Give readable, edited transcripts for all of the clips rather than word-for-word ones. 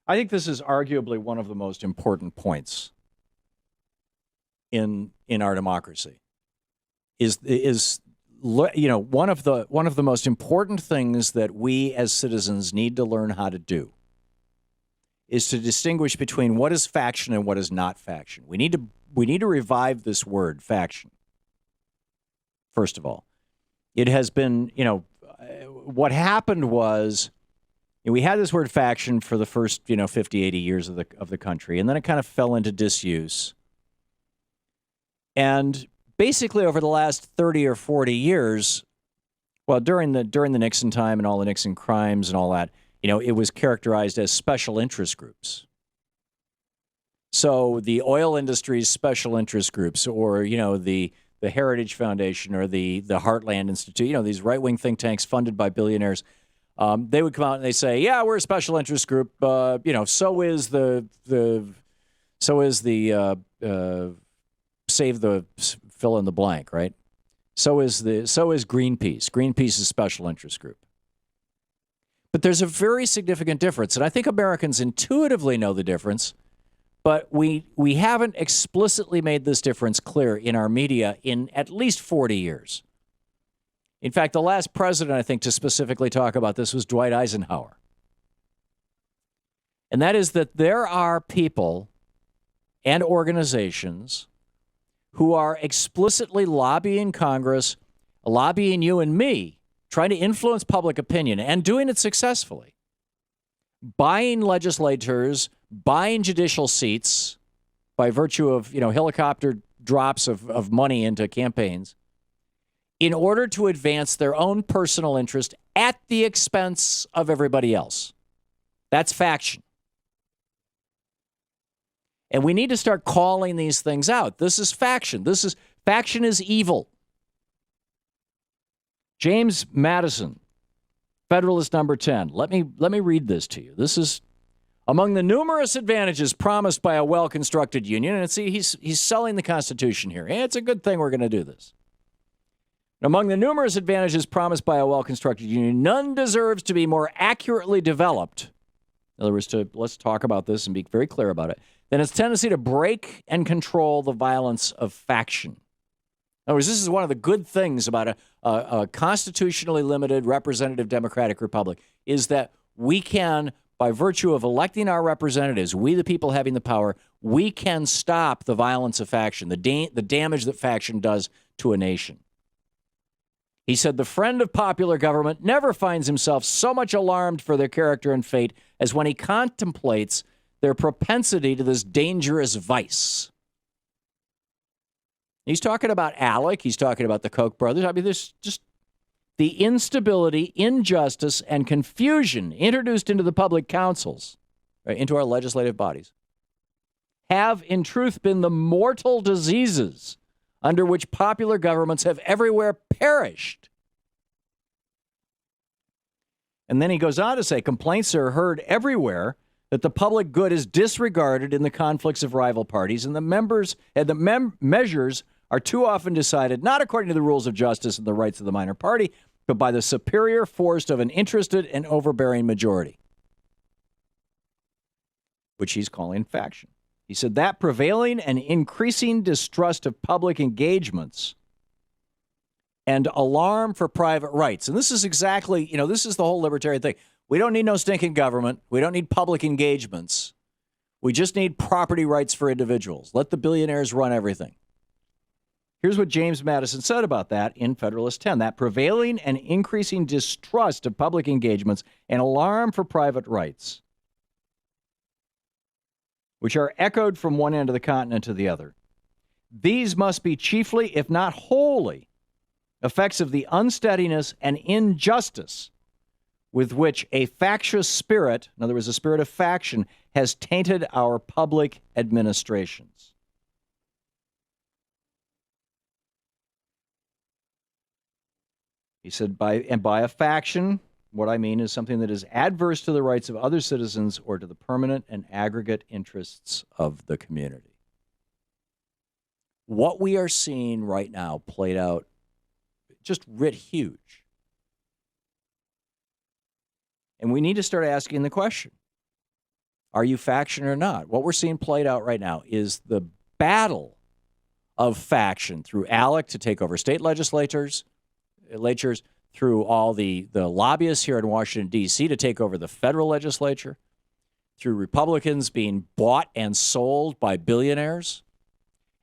I think this is arguably one of the most important points in our democracy. Is one of the most important things that we as citizens need to learn how to do is to distinguish between what is faction and what is not faction. We need to revive this word faction. First of all, it has been, what happened was we had this word faction for the first, 50, 80 years of the country, and then it kind of fell into disuse. And basically over the last 30 or 40 years, well, during the Nixon time and all the Nixon crimes and all that, it was characterized as special interest groups. So the oil industry's special interest groups, or, the Heritage Foundation or the Heartland Institute, these right-wing think tanks funded by billionaires, they would come out and they say, yeah, we're a special interest group. So is the save the fill in the blank, right? So is Greenpeace. Greenpeace is a special interest group. But there's a very significant difference, and I think Americans intuitively know the difference, but we haven't explicitly made this difference clear in our media in at least 40 years. In fact, the last president, I think, to specifically talk about this was Dwight Eisenhower. And that is that there are people and organizations who are explicitly lobbying Congress, lobbying you and me, trying to influence public opinion and doing it successfully, buying legislators, buying judicial seats by virtue of, helicopter drops of money into campaigns in order to advance their own personal interest at the expense of everybody else. That's faction. And we need to start calling these things out. This is faction. Faction is evil. James Madison, Federalist number 10. Let me read this to you. This is among the numerous advantages promised by a well-constructed union. And see, he's selling the Constitution here. Hey, it's a good thing we're going to do this. Among the numerous advantages promised by a well-constructed union, none deserves to be more accurately developed. In other words, let's talk about this and be very clear about it, than its tendency to break and control the violence of faction. In other words, this is one of the good things about a constitutionally limited representative democratic republic, is that we can, by virtue of electing our representatives, we the people having the power, we can stop the violence of faction, the damage that faction does to a nation. He said, the friend of popular government never finds himself so much alarmed for their character and fate as when he contemplates their propensity to this dangerous vice. He's talking about ALEC. He's talking about the Koch brothers. I mean, there's just the instability, injustice, and confusion introduced into the public councils, right, into our legislative bodies, have in truth been the mortal diseases under which popular governments have everywhere perished. And then he goes on to say, complaints are heard everywhere that the public good is disregarded in the conflicts of rival parties, and the measures are too often decided not according to the rules of justice and the rights of the minor party, but by the superior force of an interested and overbearing majority, which he's calling faction. He said that prevailing and increasing distrust of public engagements and alarm for private rights. And this is exactly, this is the whole libertarian thing. We don't need no stinking government. We don't need public engagements. We just need property rights for individuals. Let the billionaires run everything. Here's what James Madison said about that in Federalist 10. That prevailing and increasing distrust of public engagements and alarm for private rights, which are echoed from one end of the continent to the other. These must be chiefly, if not wholly, effects of the unsteadiness and injustice with which a factious spirit, in other words, a spirit of faction, has tainted our public administrations. He said, by a faction, what I mean is something that is adverse to the rights of other citizens or to the permanent and aggregate interests of the community. What we are seeing right now played out just writ huge. And we need to start asking the question, Are you faction or not? What we're seeing played out right now is the battle of faction through ALEC to take over state legislatures, through all the lobbyists here in Washington, D.C. to take over the federal legislature, through Republicans being bought and sold by billionaires,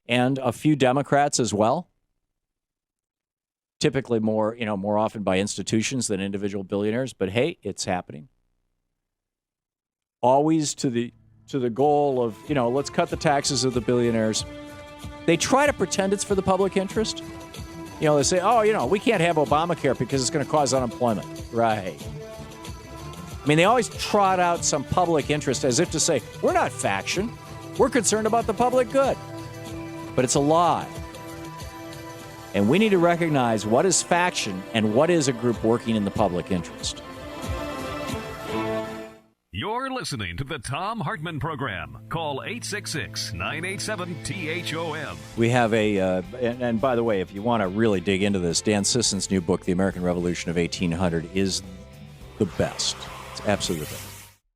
and a few Democrats as well. Typically more often by institutions than individual billionaires, but hey, it's happening. Always to the goal of, let's cut the taxes of the billionaires. They try to pretend it's for the public interest. They say, we can't have Obamacare because it's going to cause unemployment. Right. I mean, they always trot out some public interest as if to say, we're not faction. We're concerned about the public good. But it's a lie. And we need to recognize what is faction and what is a group working in the public interest. You're listening to the Thom Hartmann Program. Call 866-987-THOM. We have and by the way, if you want to really dig into this, Dan Sisson's new book, The American Revolution of 1800, is the best. It's absolutely the best.